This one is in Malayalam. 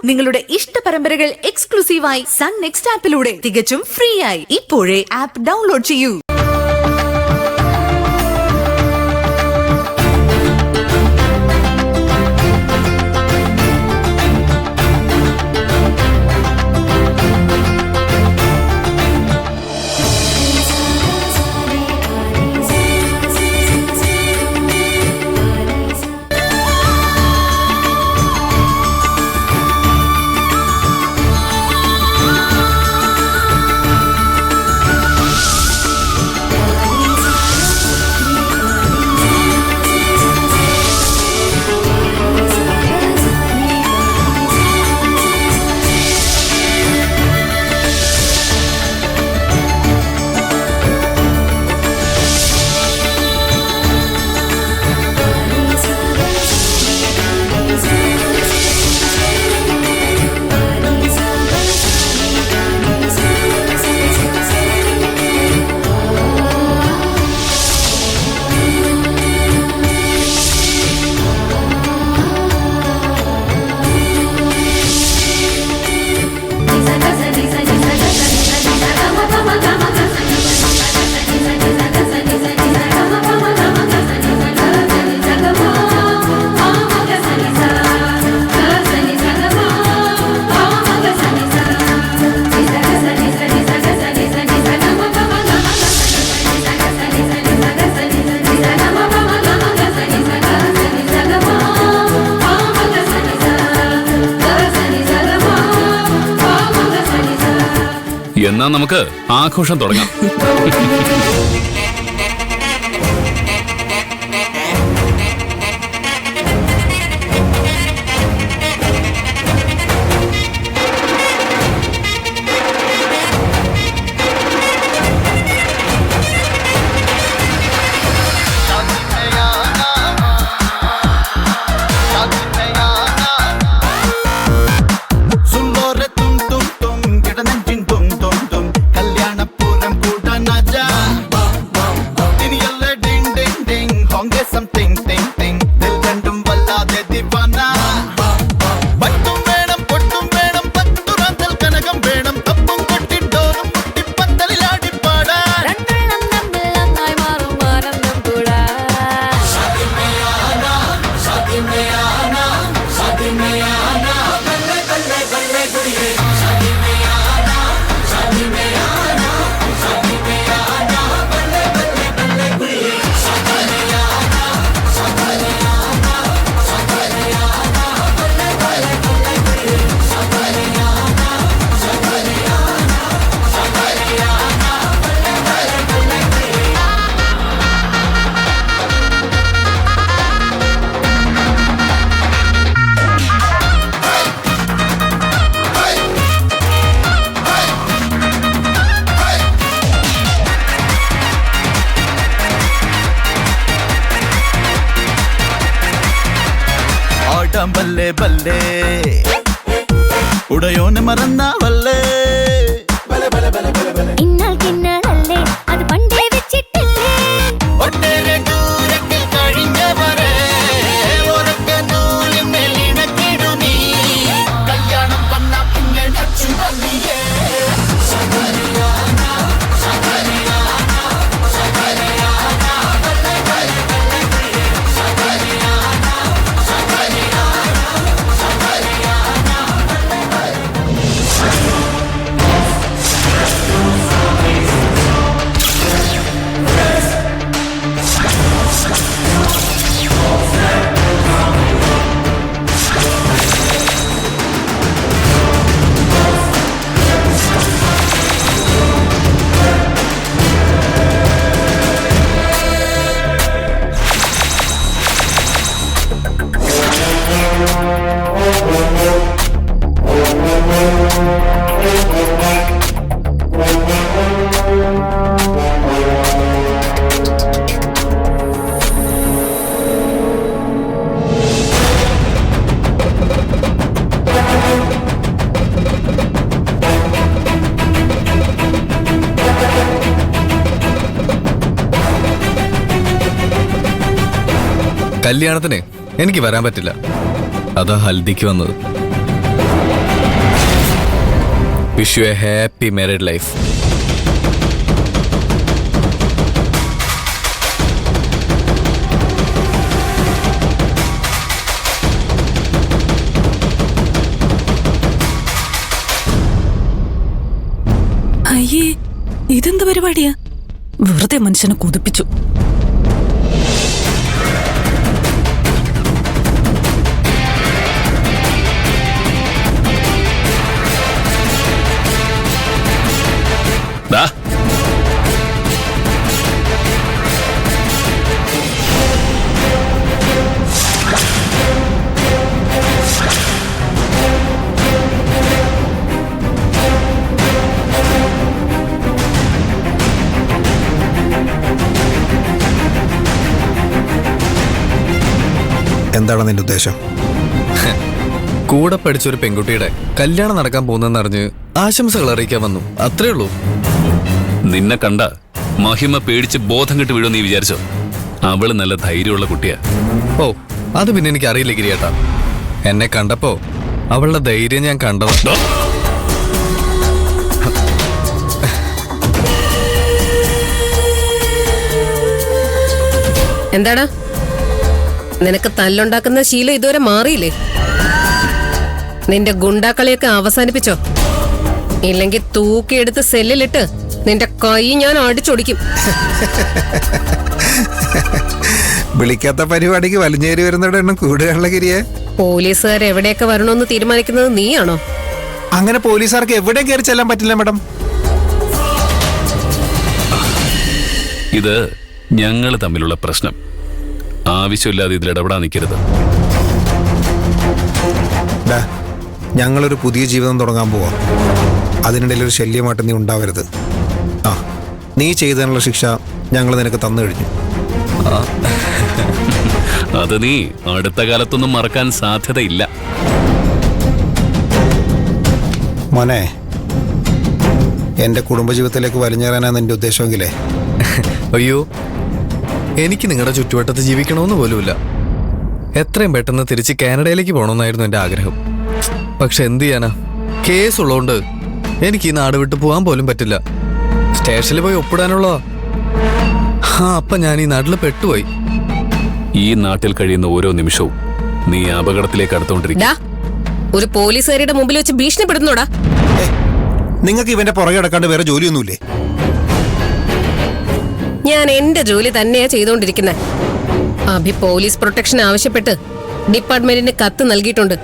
നിങ്ങളുടെ ഇഷ്ട പരമ്പരകൾ എക്സ്ക്ലൂസീവായി സൺ നെക്സ്റ്റ് ആപ്പിലൂടെ തികച്ചും ഫ്രീ ആയി. ഇപ്പോഴേ ആപ്പ് ഡൗൺലോഡ് ചെയ്യൂ. എന്നാ നമുക്ക് ആഘോഷം തുടങ്ങാം. ബല്ലേ ബല്ലേ ഉടയോനെ മറന്നാവല്ലേ ഇന്നാൾക്കിന്നാളല്ലേ അത് പണ്ടേ വെച്ചിട്ടില്ലേ ഒട്ടേറെ ദൂരത്തിൽ കഴിഞ്ഞവരെ ഒരൊക്കെ നൂലിൽ മെലിണക്കിടുമീ കല്യാണം വന്ന പിന്നെ അച്ചു വന്നിയേ കല്യാണത്തിന് എനിക്ക് വരാൻ പറ്റില്ല. അതാ ഹൽദിക്ക് വന്നത്. Wish you A happy married life. അയ്യേ, ഇതെന്ത് പരിപാടിയാ? വെറുതെ മനുഷ്യനെ കൊതിപ്പിച്ചു. ദാ, എന്താണ് നിന്റെ ഉദ്ദേശം? കൂടെ പഠിച്ചൊരു പെൺകുട്ടിയുടെ കല്യാണം നടക്കാൻ പോകുന്നെന്നറിഞ്ഞ് ആശംസകൾ അറിയിക്കാൻ വന്നു, അത്രേ ഉള്ളൂ. നിന്നെ കണ്ട മഹിമ പേടിച്ച് ബോധം കെട്ട് വീഴും നീ വിചാരിച്ചോ? അവള് നല്ല ധൈര്യമുള്ള കുട്ടിയാ. ഓ, അത് പിന്നെ എനിക്ക് അറിയില്ല ഗിരിയേട്ടാ. എന്നെ കണ്ടപ്പോ അവളുടെ ധൈര്യം ഞാൻ കണ്ടതാ. ദോ, എന്താടാ നിനക്ക് തല്ലുണ്ടാക്കുന്ന ശീലം ഇതുവരെ മാറിയില്ലേ? നിന്റെ ഗുണ്ടാക്കളിയൊക്കെ അവസാനിപ്പിച്ചോ? ഇല്ലെങ്കിൽ തൂക്കിയെടുത്ത് സെല്ലിലിട്ട് നിന്റെ കൈ ഞാൻ അടിച്ചൊടിക്കും. വിളിക്കാത്ത പരിപാടിക്ക് വലിഞ്ഞേരി വരുന്നവരുടെ എണ്ണം കൂടുകയാണല്ലോ ഗിരിയെ. പോലീസുകാർ എവിടെയൊക്കെ വരണമെന്ന് തീരുമാനിക്കുന്നത് നീയാണോ? അങ്ങനെ പോലീസുകാർക്ക് എവിടെ കയറി ചെല്ലാൻ പറ്റില്ല മാഡം. ഇത് ഞങ്ങൾ തമ്മിലുള്ള പ്രശ്നം. ആവശ്യമില്ലാതെ ഇതിൽ ഇടപെടാൻ നിൽക്കരുത്. ഞങ്ങളൊരു പുതിയ ജീവിതം തുടങ്ങാൻ പോവാം. അതിനിടയിൽ ഒരു ശല്യമായിട്ട് നീ ഉണ്ടാവരുത്. ആ, നീ ചെയ്തതിനുള്ള ശിക്ഷ ഞങ്ങൾ നിനക്ക് തന്നു കഴിഞ്ഞു. അത് നീ അടുത്ത കാലത്തൊന്നും മറക്കാൻ സാധ്യതയില്ല. മോനെ, എന്റെ കുടുംബജീവിതത്തിലേക്ക് വലിഞ്ഞേറാനാണ് എന്റെ ഉദ്ദേശമെങ്കിലേ. അയ്യോ, എനിക്ക് നിങ്ങളുടെ ചുറ്റുവട്ടത്ത് ജീവിക്കണമെന്ന് പോലുമില്ല. എത്രയും പെട്ടെന്ന് തിരിച്ച് കാനഡയിലേക്ക് പോകണമെന്നായിരുന്നു എൻ്റെ ആഗ്രഹം. പക്ഷെ എന്ത് ചെയ്യാനാ, കേസ് ഉള്ളതുകൊണ്ട് എനിക്ക് ഈ നാട് വിട്ടു പോകാൻ പോലും പറ്റില്ല. സ്റ്റേഷനിൽ പോയി ഒപ്പിടാനുള്ളതാ. അപ്പൊ ഞാൻ ഈ നാട്ടിൽ പെട്ടുപോയി. ഈ നാട്ടിൽ കഴിയുന്ന ഓരോ നിമിഷവും നീ അപകടത്തിലേക്ക് അടുത്തോണ്ടിരിക്കും. ഒരു പോലീസുകാരുടെ മുമ്പിൽ വെച്ച് ഭീഷണിപ്പെടുന്നോടാ? നിങ്ങൾക്ക് ഇവന്റെ പുറകെ കിടക്കാണ്ട് വേറെ ജോലിയൊന്നുമില്ലേ? ഞാൻ എന്റെ ജോലി തന്നെയാ ചെയ്തോണ്ടിരിക്കുന്നത്. അഭി പോലീസ് പ്രൊട്ടക്ഷൻ ആവശ്യപ്പെട്ട് ഡിപ്പാർട്ട്മെന്റിന് കത്ത് നൽകിയിട്ടുണ്ട്.